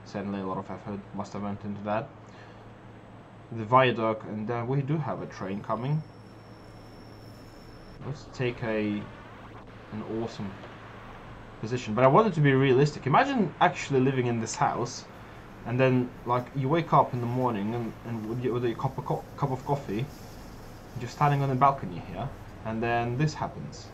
certainly a lot of effort must have went into that. The viaduct, and we do have a train coming. Let's take an awesome position, but I want it to be realistic. Imagine actually living in this house, and then you wake up in the morning and with a cup of coffee, just standing on the balcony here, and then this happens.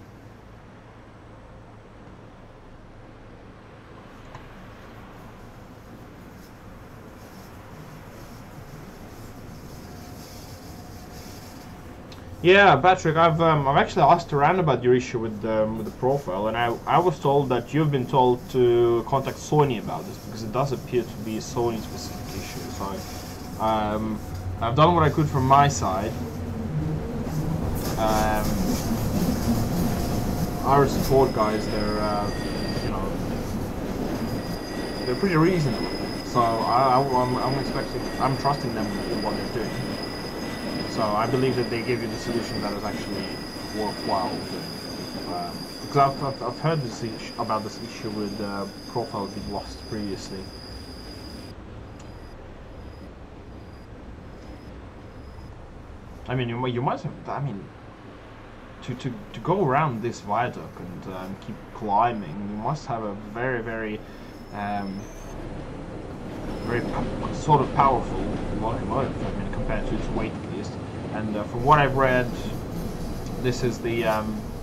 Yeah, Patrick, I've actually asked around about your issue with the profile, and I was told that you've been told to contact Sony about this because it does appear to be a Sony specific issue. So I've done what I could from my side. Our support guys, they're pretty reasonable. So I'm trusting them in what they're doing. So I believe that they give you the solution that is actually worthwhile. Because I've heard about this issue with profiles being lost previously. I mean, you might have. I mean, to go around this viaduct and keep climbing, you must have a very sort of powerful locomotive. I mean, compared to its weight at least. And from what I've read, this is the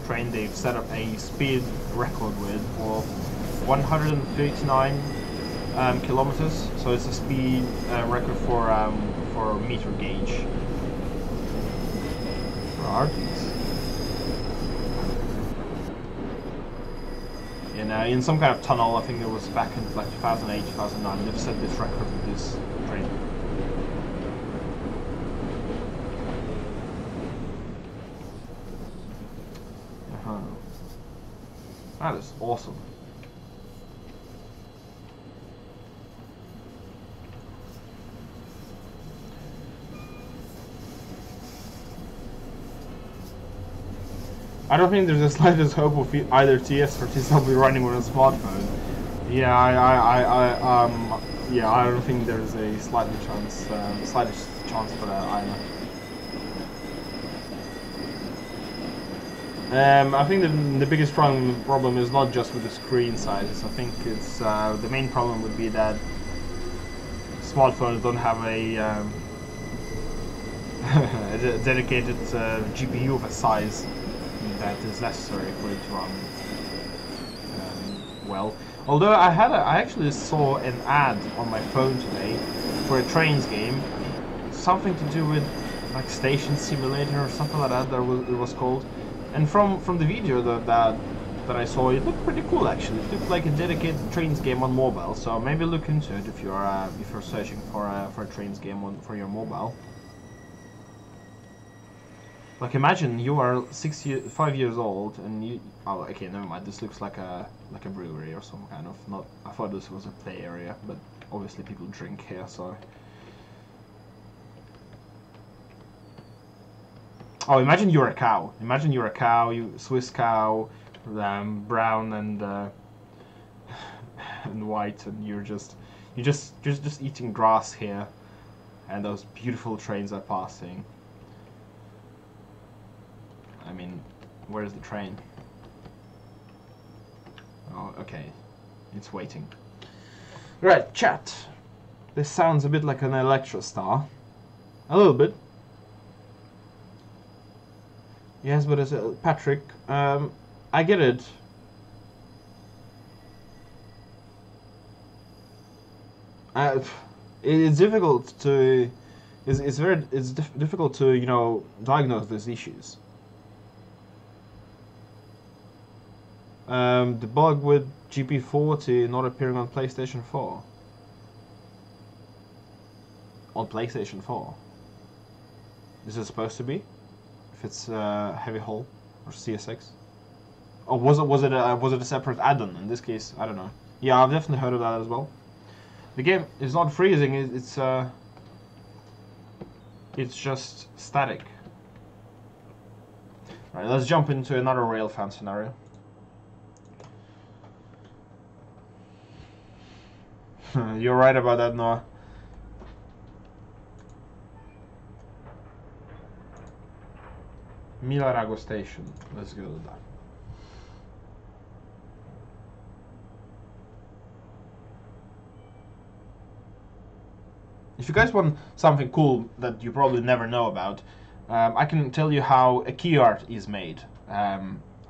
train they've set up a speed record with of 139 kilometers. So it's a speed record for meter gauge. Where are these? In some kind of tunnel. I think it was back in like 2008, 2009. They've set this record with this train. That is awesome. I don't think there's the slightest hope of either TS or TSW running on a smartphone. Yeah, yeah, I don't think there's a slightest chance for that either. I think the biggest problem is not just with the screen sizes. I think it's the main problem would be that smartphones don't have a dedicated GPU of a size that is necessary for it to run well. Although I actually saw an ad on my phone today for a trains game, something to do with like Station Simulator or something like that. It was called. And from the video that I saw, it looked pretty cool actually. It looked like a dedicated trains game on mobile. So maybe look into it if you're searching for a trains game for your mobile. Like imagine you are 5 years old and you. Oh, okay, never mind. This looks like a brewery or some kind of. Not. I thought this was a play area, but obviously people drink here, so. Oh, imagine you're a cow. Imagine you're a cow, Swiss cow, brown and and white, and you're just eating grass here, and those beautiful trains are passing. I mean, where's the train? Oh, okay, it's waiting. Right, chat. This sounds a bit like an Electrostar, a little bit. Yes, but as Patrick, I get it. It's difficult to, it's difficult to diagnose these issues. The bug with GP40 not appearing on PlayStation 4. On PlayStation 4. Is it supposed to be? If it's heavy hull or CSX, or was it a separate add-on? In this case, I don't know. Yeah, I've definitely heard of that as well. The game is not freezing; it's just static. Right, let's jump into another railfan scenario. You're right about that, Noah. Milarago Station. Let's go to that. If you guys want something cool that you probably never know about, I can tell you how a key art is made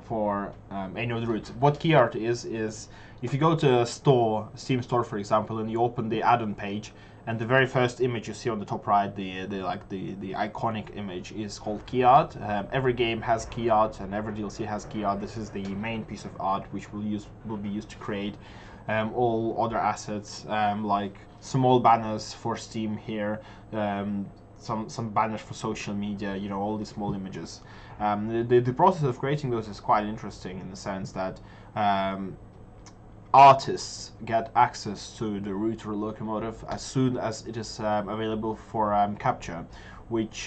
for any of the routes. What key art is if you go to a store, Steam store for example, and you open the add-on page, and the very first image you see on the top right, the iconic image, is called key art. Every game has key art, and every DLC has key art. This is the main piece of art which will be used to create all other assets, like small banners for Steam here, some banners for social media. All these small images. The process of creating those is quite interesting in the sense that artists get access to the route or locomotive as soon as it is available for capture, which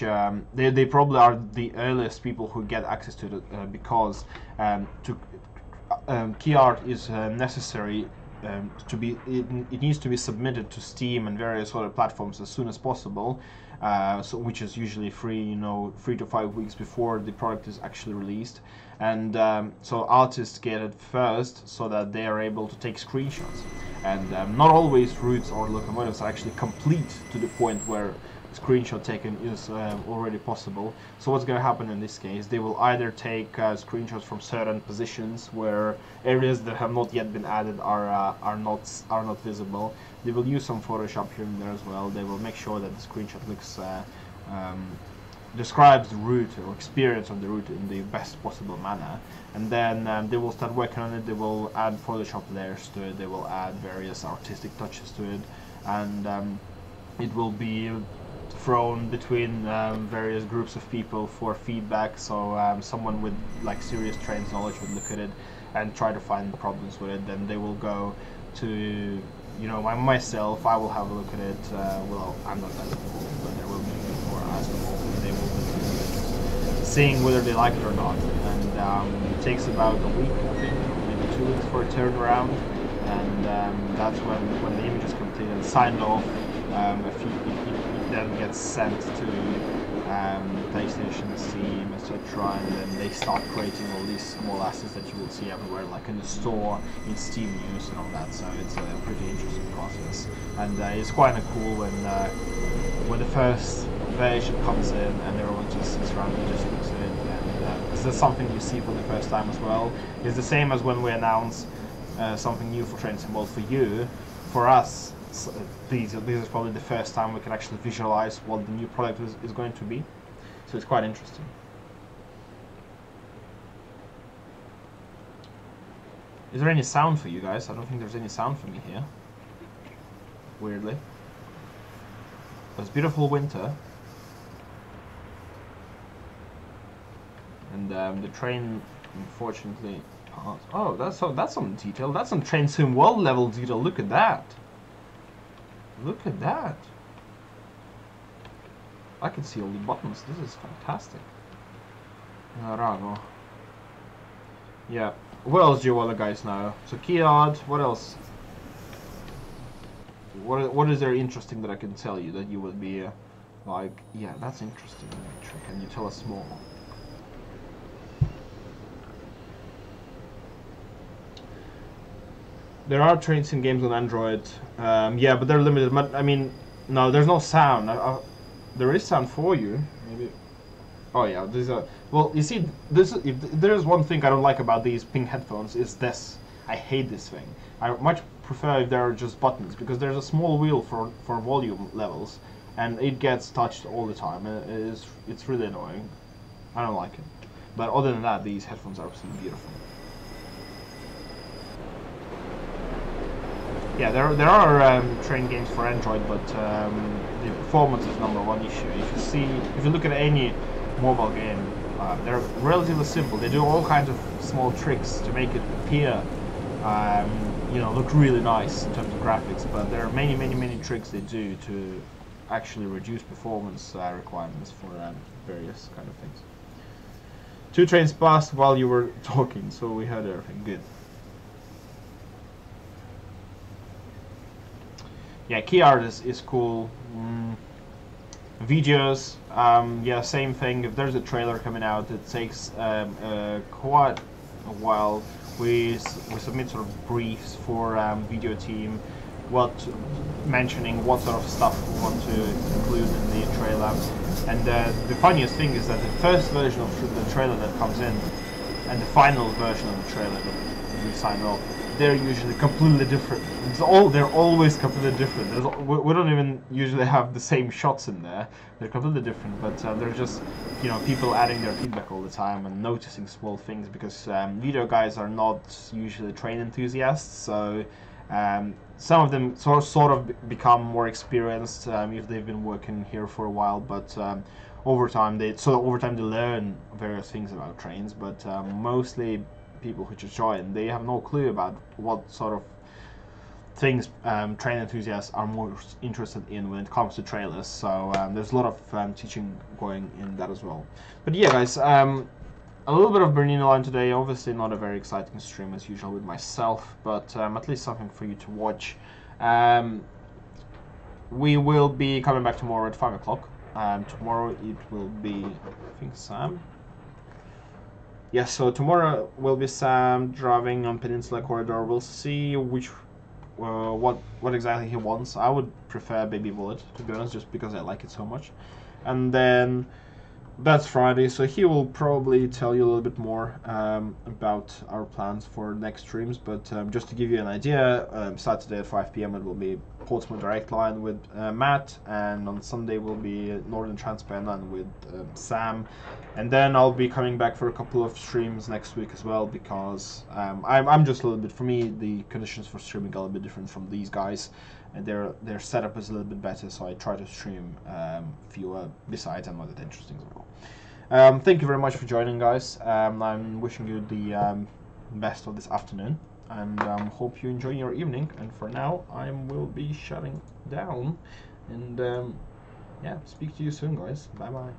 they probably are the earliest people who get access to it because key art is necessary to be. It needs to be submitted to Steam and various other platforms as soon as possible. Which is usually 3 to 5 weeks before the product is actually released, and so artists get it first so that they are able to take screenshots, and not always routes or locomotives are actually complete to the point where screenshot taken is already possible. So what's going to happen in this case, they will either take screenshots from certain positions where areas that have not yet been added are not visible. They will use some Photoshop here and there as well. They will make sure that the screenshot looks describes the route or experience of the route in the best possible manner, and then they will start working on it. They will add Photoshop layers to it, they will add various artistic touches to it, and it will be thrown between various groups of people for feedback. So someone with like serious trains knowledge would look at it and try to find problems with it. Then they will go to, you know, myself. I will have a look at it. Well, I'm not as involved, but there will be people as involved, and they will be seeing whether they like it or not. And it takes about a week, I think, maybe 2 weeks for a turnaround. And that's when the image is completed and signed off. It then gets sent to PlayStation, Steam, etc., and then they start creating all these small assets that you will see everywhere, like in the store, in Steam News and all that. So it's a pretty interesting process, and it's quite cool when the first version comes in and everyone just sits around and just looks at it, and this is something you see for the first time as well. It's the same as when we announce something new for Train Symbol for you. For us, this is probably the first time we can actually visualize what the new product is going to be. So it's quite interesting. Is there any sound for you guys? I don't think there's any sound for me here. Weirdly. It's beautiful winter. And the train, unfortunately... Oh, that's some detail. That's some Train Sim World level detail. Look at that. Look at that. I can see all the buttons. This is fantastic. Rago. Yeah. What else do you want the guys know? So key art. What else? What is there interesting that I can tell you that you would be like? Yeah, that's interesting. Dmitri. Can you tell us more? There are Train Sim games on Android, yeah, but they're limited. I mean, no, there's no sound. There is sound for you, maybe. Oh yeah, these are. Well, you see, if there's one thing I don't like about these pink headphones, is this. I hate this thing. I much prefer if there are just buttons, because there's a small wheel for volume levels, and it gets touched all the time. It's really annoying. I don't like it. But other than that, these headphones are absolutely beautiful. Yeah, there are train games for Android, but the performance is #1 issue. If you look at any mobile game, they're relatively simple. They do all kinds of small tricks to make it appear, you know, look really nice in terms of graphics. But there are many tricks they do to actually reduce performance requirements for various kind of things. 2 trains passed while you were talking, so we heard everything. Good. Yeah, key art is cool. Videos, yeah, same thing. If there's a trailer coming out, it takes quite a while. We submit sort of briefs for video team, mentioning what sort of stuff we want to include in the trailer. And the funniest thing is that the first version of the trailer that comes in and the final version of the trailer that we sign off, they're usually completely different. They're always completely different. We don't even usually have the same shots in there. They're completely different, but they're just, you know, people adding their feedback all the time and noticing small things, because video guys are not usually train enthusiasts. So some of them sort of become more experienced if they've been working here for a while, but over time they learn various things about trains. But mostly people who just join, they have no clue about what sort of things train enthusiasts are more interested in when it comes to trailers. So there's a lot of teaching going in that as well. But yeah, guys, a little bit of Bernina line today. Obviously not a very exciting stream as usual with myself, but at least something for you to watch. We will be coming back tomorrow at 5 o'clock. Tomorrow it will be, I think, Sam. Yes, so tomorrow will be Sam driving on Peninsula Corridor. We'll see what exactly he wants. I would prefer Baby Bullet, to be honest, just because I like it so much. And then That's Friday, so he will probably tell you a little bit more about our plans for next streams. But just to give you an idea, Saturday at 5 p.m. it will be Portsmouth Direct Line with Matt, and on Sunday will be Northern Transpennine with Sam. And then I'll be coming back for a couple of streams next week as well, because I'm just a little bit, for me, the conditions for streaming are a little bit different from these guys. And their setup is a little bit better, so I try to stream fewer besides and other interesting as well. Thank you very much for joining, guys. I'm wishing you the best of this afternoon, and hope you enjoy your evening. And for now, I will be shutting down, and yeah, speak to you soon, guys. Bye bye.